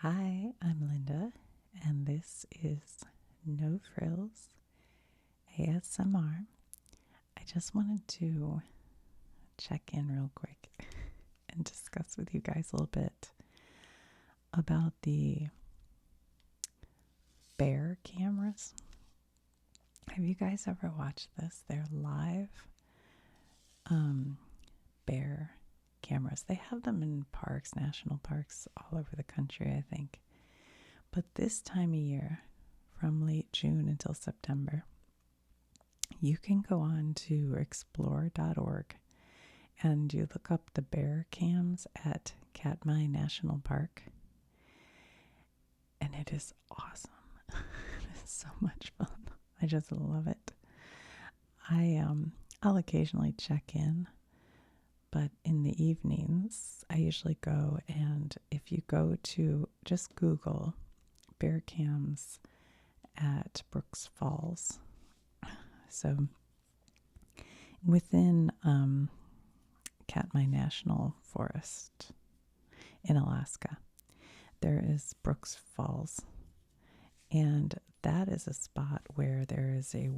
Hi, I'm Linda, and this is No Frills ASMR. I just wanted to check in real quick and discuss with you guys a little bit about the bear cameras. Have you guys ever watched this? They're live bear cameras. They have them in parks, national parks all over the country, I think. But this time of year, from late June until September, you can go on to explore.org and you look up the bear cams at Katmai National Park, and it is awesome. It is so much fun. I just love it. I'll occasionally check in, but in the evenings I usually go, and if you go to just Google bear cams at Brooks Falls, so within Katmai National Forest in Alaska, there is Brooks Falls, and that is a spot where there is a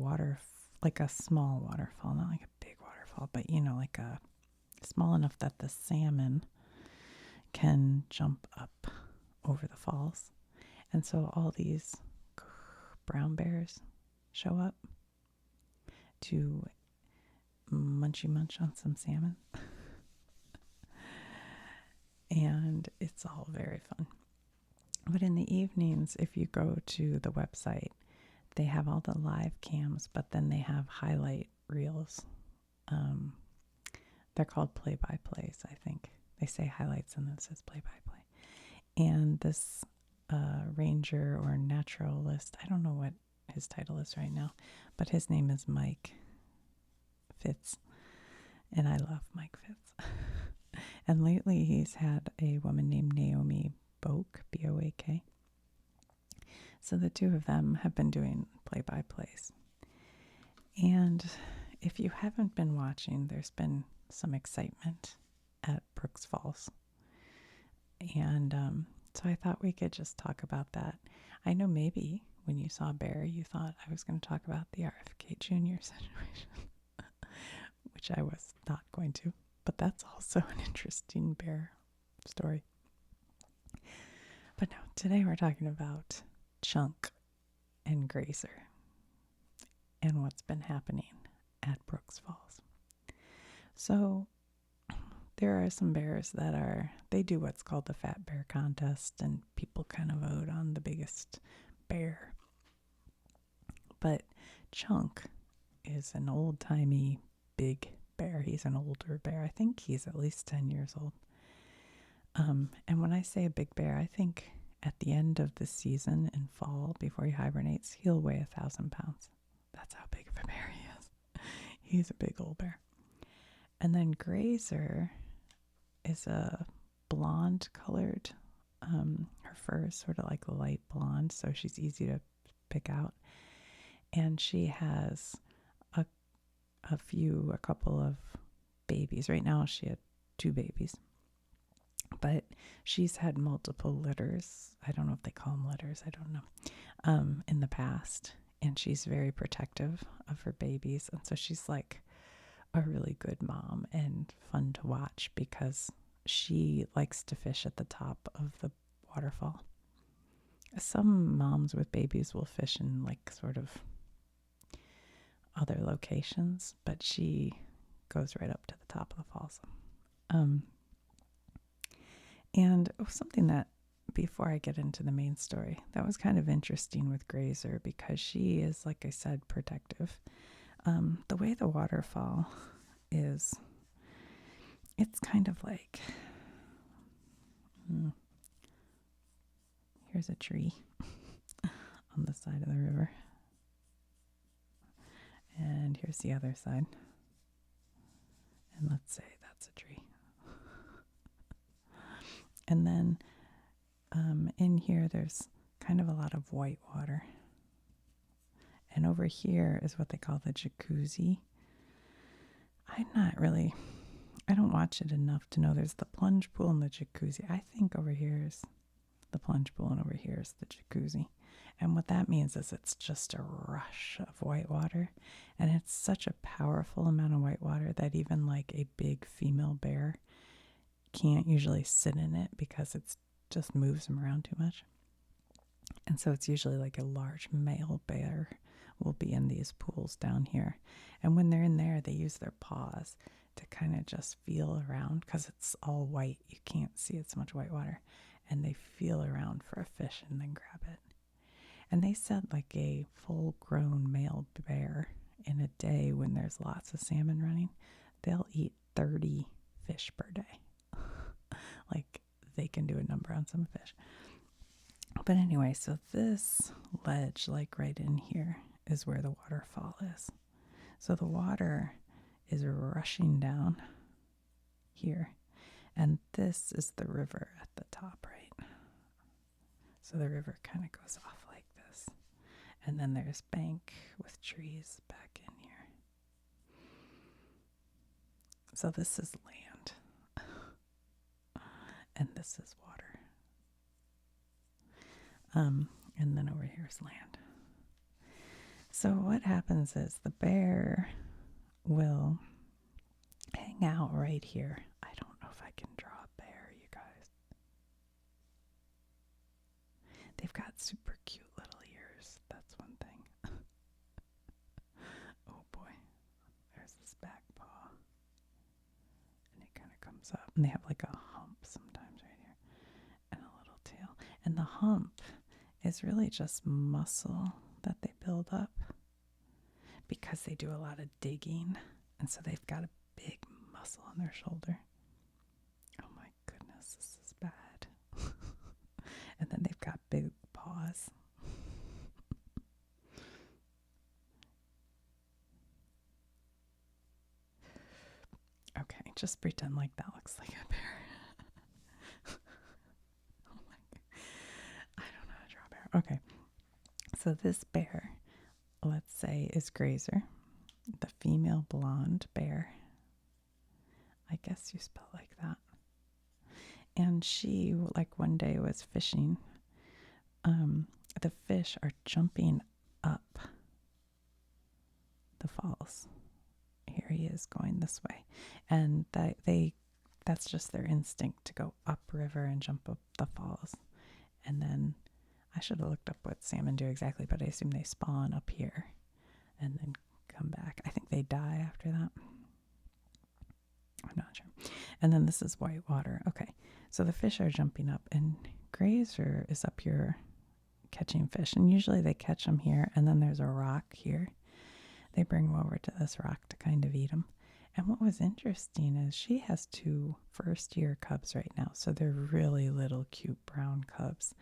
like a small waterfall, not like a big waterfall, but like a small enough that the salmon can jump up over the falls. And so all these brown bears show up to munch on some salmon. And it's all very fun. But in the evenings, if you go to the website, they have all the live cams, but then they have highlight reels. They're called play-by-plays, I think. They say highlights and then it says play-by-play. And this ranger or naturalist, I don't know what his title is right now, but his name is Mike Fitz. And I love Mike Fitz. And lately he's had a woman named Naomi Boak, B-O-A-K. So the two of them have been doing play-by-plays. And if you haven't been watching, there's been some excitement at Brooks Falls. And so I thought we could just talk about that. I know maybe when you saw Bear, you thought I was going to talk about the RFK Jr. situation, which I was not going to. But that's also an interesting bear story. But no, today we're talking about Chunk and Grazer and what's been happening at Brooks Falls. So there are some bears they do what's called the Fat Bear Contest, and people kind of vote on the biggest bear. But Chunk is an old-timey big bear. He's an older bear. I think he's at least 10 years old. And when I say a big bear, I think at the end of the season in fall, before he hibernates, he'll weigh 1,000 pounds. That's how big of a bear he is. He's a big old bear. And then Grazer is a blonde colored. Her fur is sort of like light blonde, so she's easy to pick out. And she has a couple of babies. Right now she had 2 babies. But she's had multiple litters. I don't know if they call them litters. I don't know. In the past. And she's very protective of her babies. And so she's like a really good mom and fun to watch because she likes to fish at the top of the waterfall. Some moms with babies will fish in like sort of other locations, but she goes right up to the top of the falls. And something that, before I get into the main story, that was kind of interesting with Grazer because she is, like I said, protective. The way the waterfall is, it's kind of like, here's a tree on the side of the river. And here's the other side. And let's say that's a tree. And then in here, there's kind of a lot of white water. And over here is what they call the jacuzzi. I don't watch it enough to know there's the plunge pool and the jacuzzi. I think over here is the plunge pool, and over here is the jacuzzi. And what that means is it's just a rush of white water. And it's such a powerful amount of white water that even like a big female bear can't usually sit in it because it's just moves them around too much. And so it's usually like a large male bear will be in these pools down here. And when they're in there, they use their paws to kind of just feel around because it's all white. You can't see it's much white water. And they feel around for a fish and then grab it. And they said like a full-grown male bear in a day when there's lots of salmon running, they'll eat 30 fish per day. Like they can do a number on some fish. But anyway, so this ledge, like right in here, is where the waterfall is. So the water is rushing down here. And this is the river at the top, right? So the river kind of goes off like this. And then there's bank with trees back in here. So this is land. And this is water. And then over here is land. So what happens is the bear will hang out right here. I don't know if I can draw a bear, you guys. They've got super cute little ears. That's one thing. Oh boy. There's this back paw. And it kind of comes up. And they have like a hump sometimes right here. And a little tail. And the hump is really just muscle that they build up because they do a lot of digging, and so they've got a big muscle on their shoulder. Oh my goodness, this is bad. And then they've got big paws. Okay, just pretend like that looks like a bear. Oh my God. I don't know how to draw a bear. Okay. So this bear, let's say, is Grazer, the female blonde bear. I guess you spell like that. And she, like one day, was fishing. The fish are jumping up the falls. Here he is going this way. And that's just their instinct to go upriver and jump up the falls. And then I should have looked up what salmon do exactly, but I assume they spawn up here and then come back. I think they die after that. I'm not sure. And then this is white water. Okay, so the fish are jumping up, and Grazer is up here catching fish. And usually they catch them here, and then there's a rock here. They bring them over to this rock to kind of eat them. And what was interesting is she has 2 first-year cubs right now. So they're really little, cute brown cubs.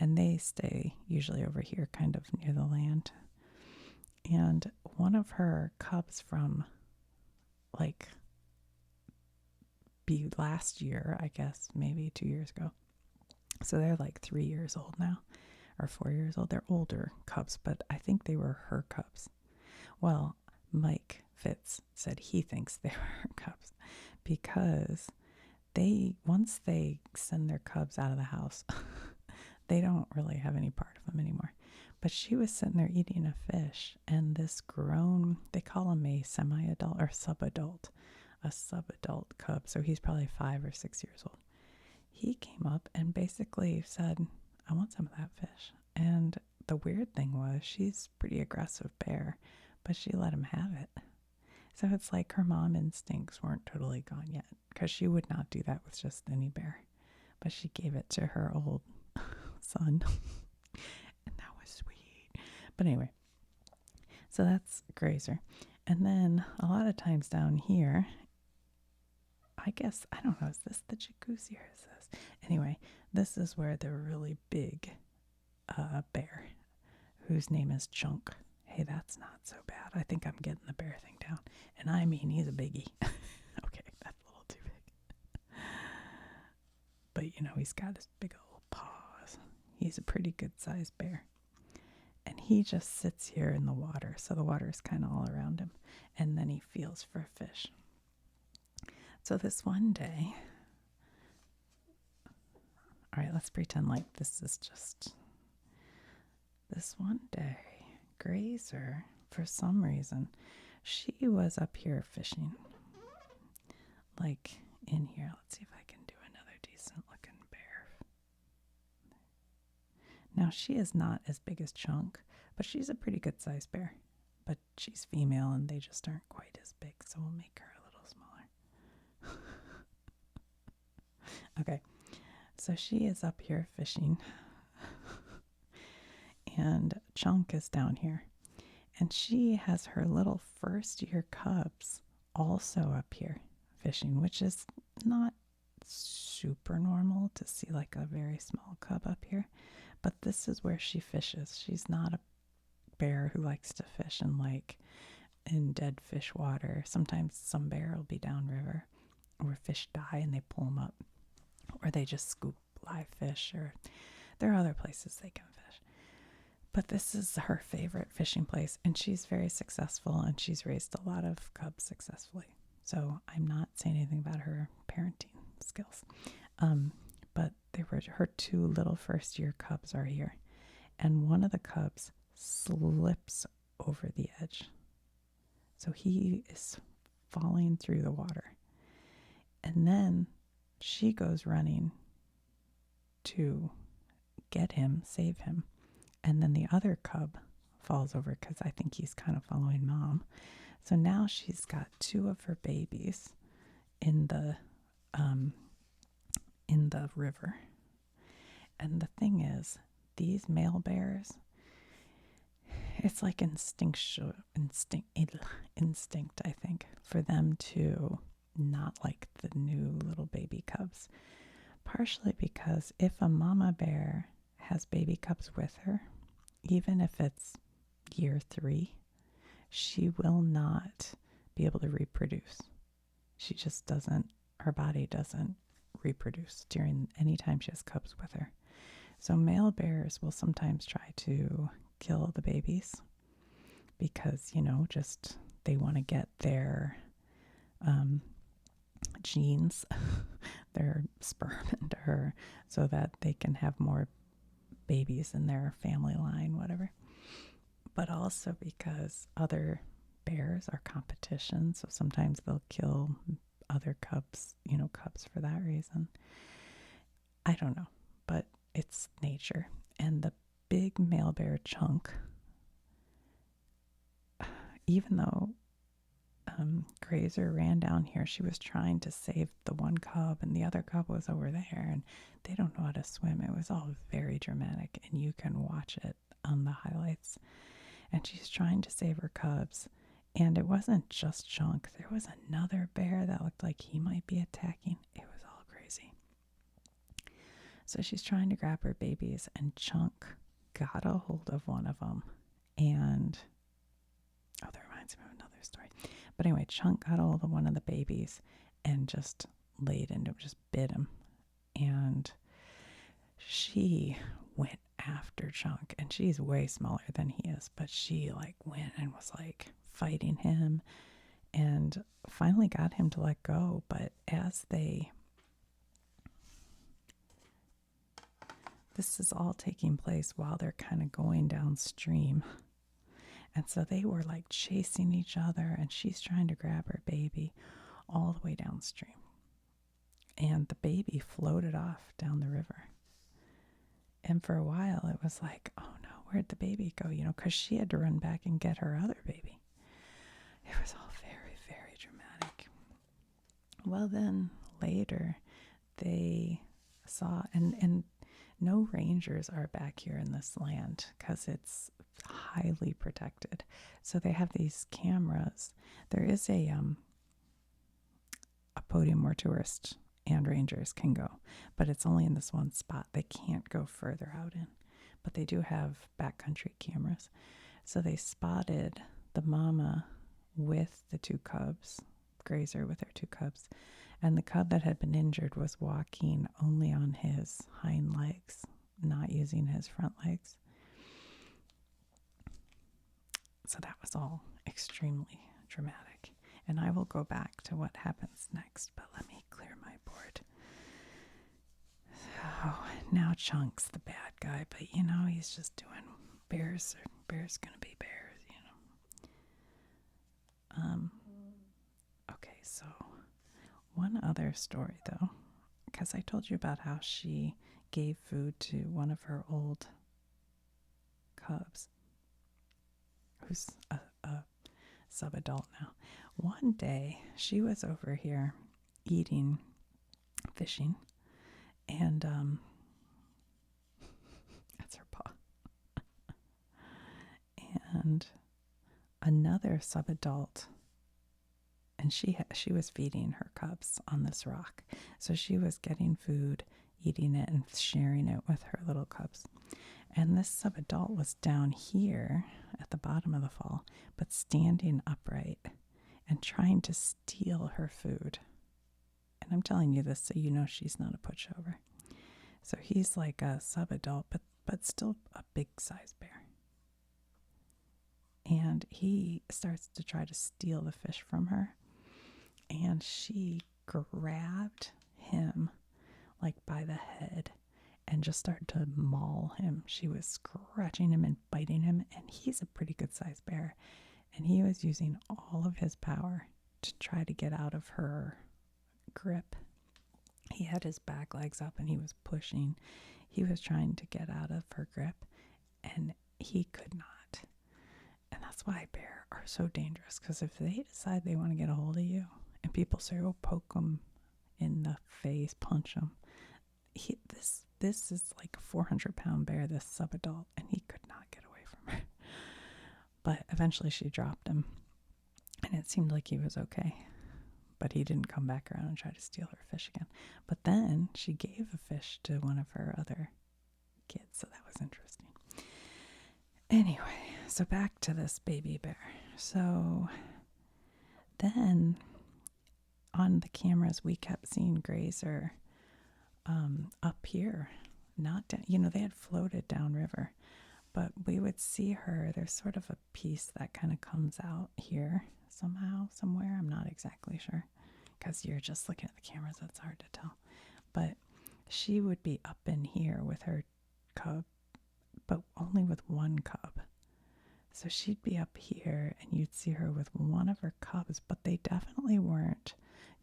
And they stay usually over here, kind of near the land. And one of her cubs from, like, last year, I guess, maybe 2 years ago. So they're like 3 years old now, or 4 years old. They're older cubs, but I think they were her cubs. Well, Mike Fitz said he thinks they were her cubs because once they send their cubs out of the house, they don't really have any part of them anymore. But she was sitting there eating a fish, and this grown, they call him a semi-adult or sub-adult, a sub-adult cub, so he's probably 5 or 6 years old. He came up and basically said, I want some of that fish. And the weird thing was, she's a pretty aggressive bear, but she let him have it. So it's like her mom instincts weren't totally gone yet, because she would not do that with just any bear. But she gave it to her old son. And that was sweet. But anyway, so that's Grazer. And then a lot of times down here, I guess, I don't know, is this the jacuzzi or is this? Anyway, this is where the really big bear, whose name is Chunk. Hey, that's not so bad. I think I'm getting the bear thing down. And I mean, he's a biggie. Okay, that's a little too big. But, you know, he's got his big old paws. He's a pretty good sized bear. And he just sits here in the water. So the water is kind of all around him. And then he feels for a fish. So this one day, All right, let's pretend like this is just this one day. Grazer, for some reason, she was up here fishing. Like in here. Let's see if I can do another decent looking bear. Now, she is not as big as Chunk, but she's a pretty good sized bear. But she's female and they just aren't quite as big, so we'll make her a little smaller. Okay, so she is up here fishing. And Chunk is down here. And she has her little first year cubs also up here fishing, which is not super normal to see like a very small cub up here. But this is where she fishes. She's not a bear who likes to fish in dead fish water. Sometimes some bear will be downriver where fish die and they pull them up, or they just scoop live fish, or there are other places they can fish. But this is her favorite fishing place, and she's very successful, and she's raised a lot of cubs successfully. So I'm not saying anything about her parenting skills. But her two little first year cubs are here, and one of the cubs slips over the edge. So he is falling through the water. And then she goes running to get him, save him. And then the other cub falls over because I think he's kind of following mom. So now she's got two of her babies in the river. And the thing is, these male bears, it's like instinct, I think, for them to not like the new little baby cubs. Partially because if a mama bear has baby cubs with her, even if it's year 3, she will not be able to reproduce. She just doesn't, her body doesn't reproduce during any time she has cubs with her. So male bears will sometimes try to kill the babies because, just they want to get their genes, their sperm into her, so that they can have more babies in their family line, whatever. But also because other bears are competition, so sometimes they'll kill other cubs, cubs for that reason. I don't know, but it's nature. And the big male bear Chunk, even though Grazer ran down here, she was trying to save the one cub, and the other cub was over there, and they don't know how to swim. It was all very dramatic, and you can watch it on the highlights. And she's trying to save her cubs, and it wasn't just Chunk. There was another bear that looked like he might be attacking. It was all crazy. So she's trying to grab her babies, and Chunk got a hold of one of them, and that reminds me of another story. But anyway, Chunk got a hold of one of the babies and just laid into him, just bit him. And she went after Chunk, and she's way smaller than he is, but she went and was fighting him and finally got him to let go. But this is all taking place while they're kind of going downstream. And so they were chasing each other, and she's trying to grab her baby all the way downstream. And the baby floated off down the river. And for a while, it was oh no, where'd the baby go? Because she had to run back and get her other baby. It was all very, very dramatic. Well, then later, they saw, and no rangers are back here in this land because it's highly protected. So they have these cameras. There is a podium where tourists and rangers can go, but it's only in this one spot. They can't go further out in, but they do have backcountry cameras. So they spotted the mama with the two cubs, Grazer with her two cubs, and the cub that had been injured was walking only on his hind legs, not using his front legs. So that was all extremely dramatic. And I will go back to what happens next, but let me clear my board. now Chunk's the bad guy, but he's just doing bears. Bears gonna be bears. Okay, so one other story though, because I told you about how she gave food to one of her old cubs, who's a sub-adult now. One day she was over here fishing, and that's her paw. And another sub-adult, and she was feeding her cubs on this rock. So she was getting food, eating it, and sharing it with her little cubs. And this sub-adult was down here at the bottom of the fall, but standing upright and trying to steal her food. And I'm telling you this so you know she's not a pushover. So he's like a sub-adult, but still a big-sized bear. And he starts to try to steal the fish from her. And she grabbed him like by the head and just started to maul him. She was scratching him and biting him, and he's a pretty good sized bear. And he was using all of his power to try to get out of her grip. He had his back legs up and he was pushing. He was trying to get out of her grip, and he could not. And that's why bears are so dangerous, because if they decide they want to get a hold of you, and people say, oh, poke them in the face, punch them, this is like a 400-pound bear, this sub-adult, and he could not get away from her. But eventually she dropped him, and it seemed like he was okay. But he didn't come back around and try to steal her fish again. But then she gave a fish to one of her other kids, so that was interesting. Anyway, so back to this baby bear. So then on the cameras, we kept seeing Grazer up here, not down, they had floated downriver, but we would see her. There's sort of a piece that kind of comes out here somehow, somewhere. I'm not exactly sure, because you're just looking at the cameras. It's hard to tell. But she would be up in here with her cub, but only with one cub. So she'd be up here and you'd see her with one of her cubs, but they definitely weren't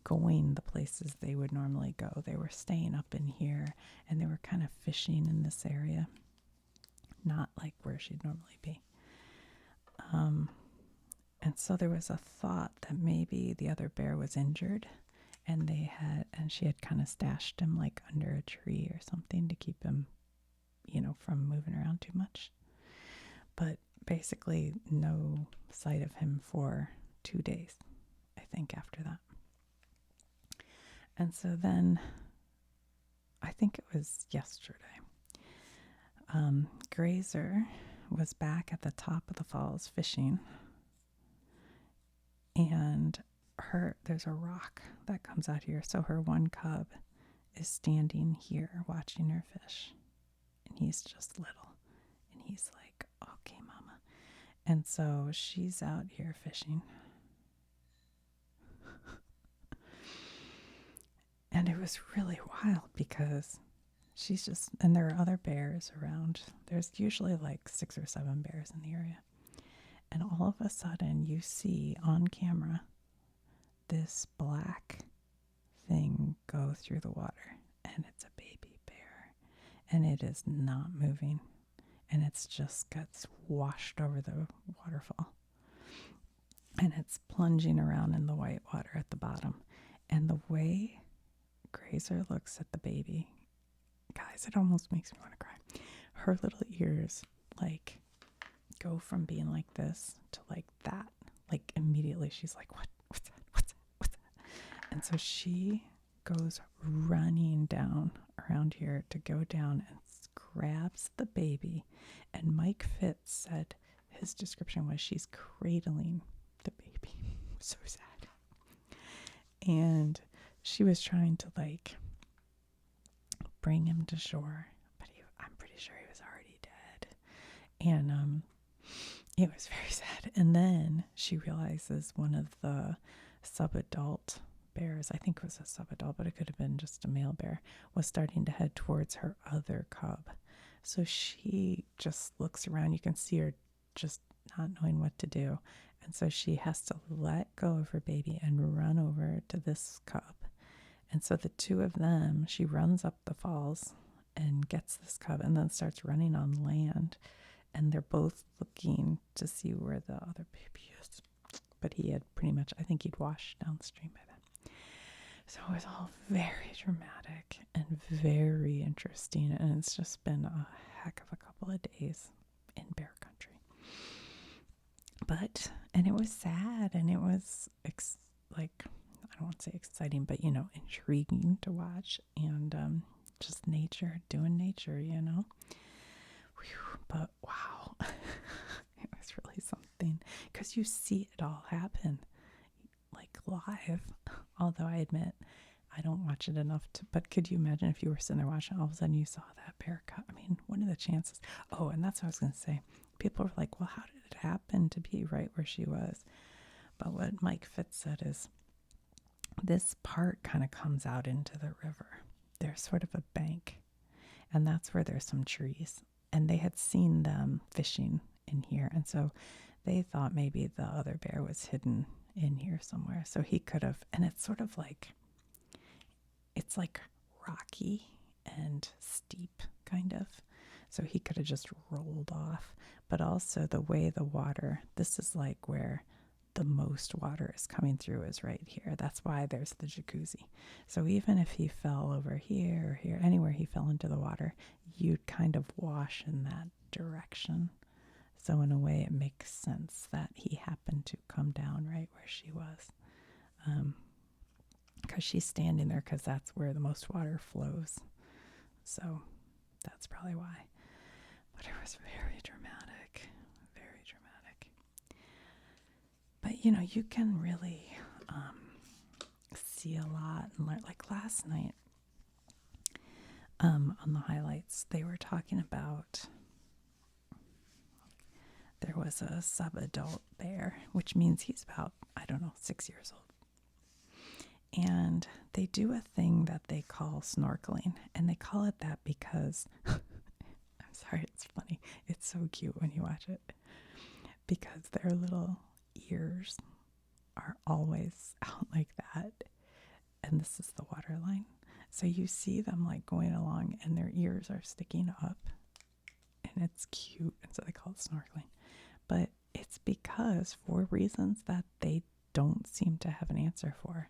going the places they would normally go. They were staying up in here, and they were kind of fishing in this area, not like where she'd normally be. And so there was a thought that maybe the other bear was injured, and she had kind of stashed him like under a tree or something to keep him, from moving around too much. But basically no sight of him for 2 days, I think, after that. And so then, I think it was yesterday, Grazer was back at the top of the falls fishing, and there's a rock that comes out here. So her one cub is standing here watching her fish, and he's just little, and he's like, okay, mama. And so she's out here fishing. And it was really wild, because and there are other bears around. There's usually like 6 or 7 bears in the area. And all of a sudden you see on camera this black thing go through the water, and it's a baby bear, and it is not moving, and it's just gets washed over the waterfall, and it's plunging around in the white water at the bottom. And the way Grazer looks at the baby, guys, it almost makes me want to cry. Her little ears like go from being like this to like that. Like immediately she's like, what's that? And so she goes running down around here to go down and grabs the baby. And Mike Fitz said his description was she's cradling the baby. So sad. And she was trying to like bring him to shore, but I'm pretty sure he was already dead. And it was very sad. And then she realizes one of the sub-adult bears, I think it was a subadult, but it could have been just a male bear, was starting to head towards her other cub. So she just looks around. You can see her just not knowing what to do. And so she has to let go of her baby and run over to this cub. And so the two of them, she runs up the falls and gets this cub and then starts running on land. And they're both looking to see where the other baby is. But he had pretty much, I think he'd washed downstream by then. So it was all very dramatic and very interesting. And it's just been a heck of a couple of days in bear country. And it was sad, and it was like, I don't want to say exciting, but, intriguing to watch, and just nature, doing nature, Whew, but wow, it was really something, because you see it all happen, like live, although I admit I don't watch it enough but could you imagine if you were sitting there watching, all of a sudden you saw that bear cut? I mean, what are the chances? Oh, and that's what I was going to say. People were like, well, how did it happen to be right where she was? But what Mike Fitz said is, this part kind of comes out into the river. There's sort of a bank, and that's where there's some trees. And they had seen them fishing in here, and so they thought maybe the other bear was hidden in here somewhere. So he could have, and it's sort of like, it's like rocky and steep, kind of. So he could have just rolled off. But also the way the water, this is like where the most water is coming through is right here. That's why there's the jacuzzi. So even if he fell over here or here, anywhere he fell into the water, you'd kind of wash in that direction. So in a way, it makes sense that he happened to come down right where she was. Because she's standing there because that's where the most water flows. So that's probably why. But it was very dramatic, very dramatic. But, you can really see a lot and learn. Like last night on the highlights, they were talking about, there was a subadult bear, which means he's about, 6 years old. And they do a thing that they call snorkeling. And they call it that because, I'm sorry, it's funny. It's so cute when you watch it. Because their little ears are always out like that. And this is the water line. So you see them like going along and their ears are sticking up. And it's cute. And so they call it snorkeling. But it's because, for reasons that they don't seem to have an answer for,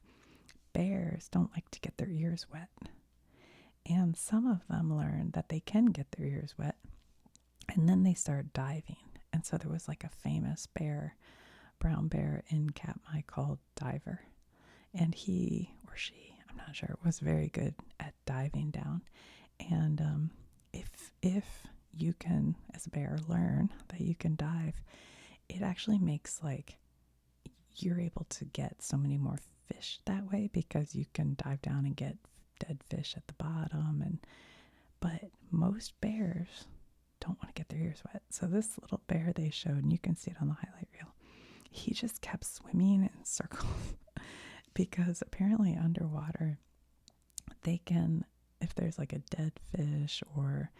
bears don't like to get their ears wet. And some of them learn that they can get their ears wet, and then they start diving. And so there was like a famous bear, brown bear in Katmai called Diver. And he or she, I'm not sure, was very good at diving down. And if you can, as a bear, learn that you can dive, it actually makes like you're able to get so many more fish that way, because you can dive down and get dead fish at the bottom. But most bears don't want to get their ears wet. So this little bear they showed, and you can see it on the highlight reel, he just kept swimming in circles because apparently underwater they can, if there's like a dead fish or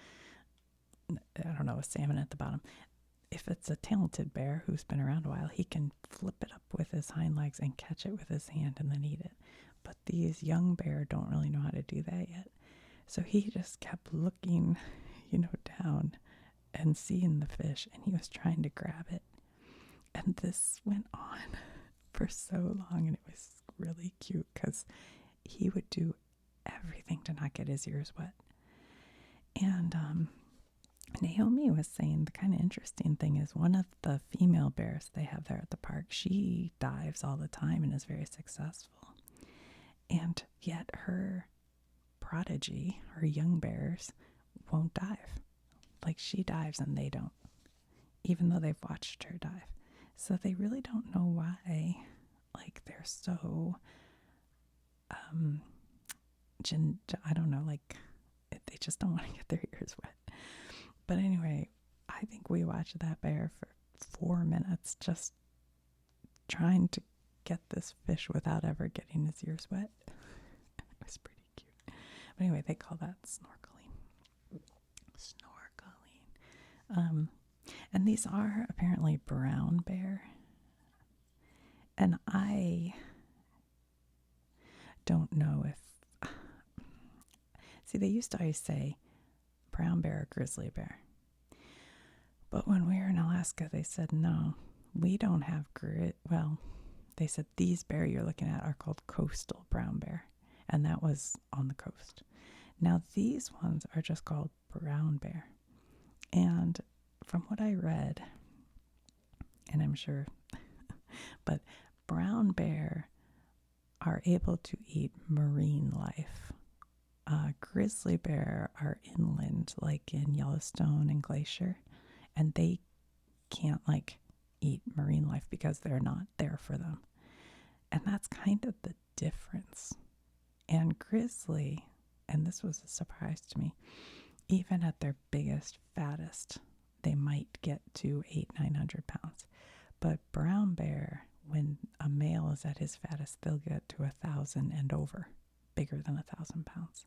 a salmon at the bottom, if it's a talented bear who's been around a while, he can flip it up with his hind legs and catch it with his hand and then eat it. But these young bear don't really know how to do that yet. So he just kept looking, down and seeing the fish, and he was trying to grab it. And this went on for so long, and it was really cute because he would do everything to not get his ears wet. And Naomi was saying the kind of interesting thing is, one of the female bears they have there at the park, she dives all the time and is very successful. And yet her prodigy, her young bears, won't dive. Like, she dives and they don't, even though they've watched her dive. So they really don't know why, like, they're so, I don't know, like, they just don't want to get their ears wet. But anyway, I think we watched that bear for 4 minutes just trying to get this fish without ever getting his ears wet. It was pretty cute. But anyway, they call that snorkeling. Snorkeling. And these are apparently brown bear. And I don't know if... See, they used to always say brown bear or grizzly bear. But when we were in Alaska, they said, no, we don't have well, they said these bear you're looking at are called coastal brown bear. And that was on the coast. Now, these ones are just called brown bear. And from what I read, and I'm sure, but brown bear are able to eat marine life. Grizzly bear are inland, like in Yellowstone and Glacier, and they can't like eat marine life because they're not there for them. And that's kind of the difference. And grizzly, and this was a surprise to me, even at their biggest, fattest, they might get to 800-900 pounds. But brown bear, when a male is at his fattest, they'll get to 1,000 and over, bigger than 1,000 pounds.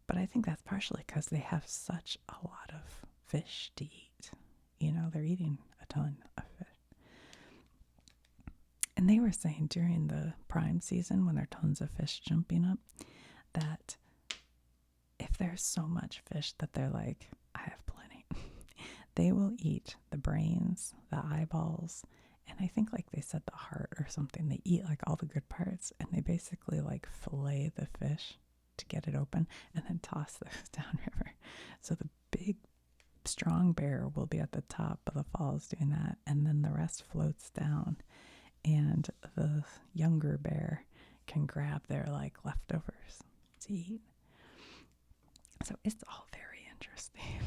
But I think that's partially because they have such a lot of fish to eat. You know, they're eating a ton of fish. And they were saying during the prime season, when there are tons of fish jumping up, that if there's so much fish that they're like, I have plenty, they will eat the brains, the eyeballs, and I think like they said the heart or something. They eat like all the good parts, and they basically like fillet the fish to get it open and then toss those downriver. So the big strong bear will be at the top of the falls doing that, and then the rest floats down, and the younger bear can grab their like leftovers to eat. So it's all very interesting.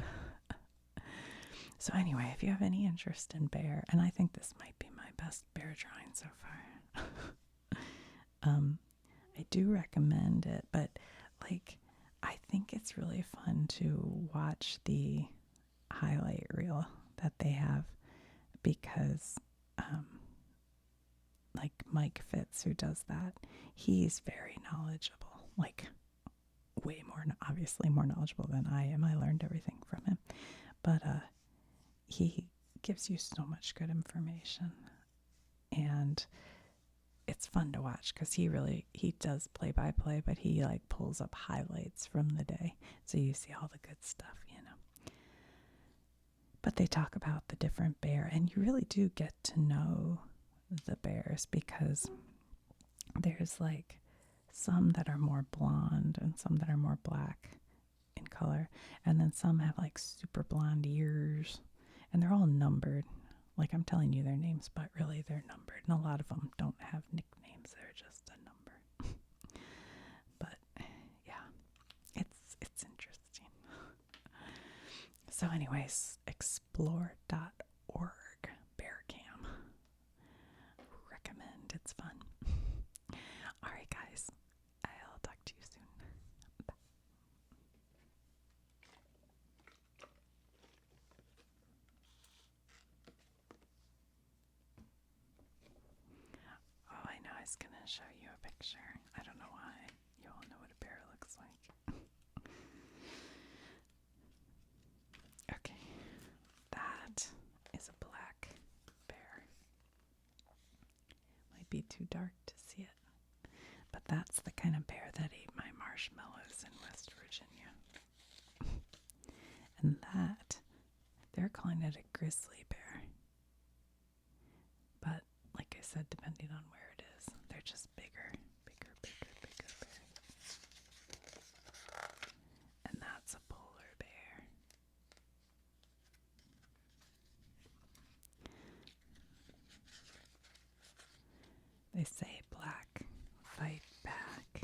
So anyway, if you have any interest in bear, and I think this might be my best bear drawing so far, I do recommend it, but like I think it's really fun to watch the highlight reel that they have, because like Mike Fitz, who does that, he's very knowledgeable, like way more, obviously more knowledgeable than I am. I learned everything from him, but he gives you so much good information, and it's fun to watch because he does play by play, but he like pulls up highlights from the day, so you see all the good stuff, you know. But they talk about the different bear, and you really do get to know the bears, because there's like some that are more blonde and some that are more black in color, and then some have like super blonde ears, and they're all numbered. Like I'm telling you their names, but really they're numbered, and a lot of them don't have nicknames, they're just a number. But yeah, it's interesting. So anyways, explore.org, bear cam. Recommend, it's fun. All right, guys, I'll talk to you soon. Bye. Oh, I know, I was gonna show you a picture. I don't know why. You all know what a bear looks like. Okay, that is a black bear. Might be too dark to see it, but that's the kind of bear that ate my marshmallows in West Virginia. And that, they're calling it a grizzly bear. But like I said, depending on where it is, they're just bigger bears. And that's a polar bear. They say black, fight back,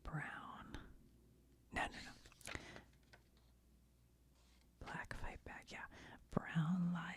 brown. No. Black, fight back, yeah. Brown, lie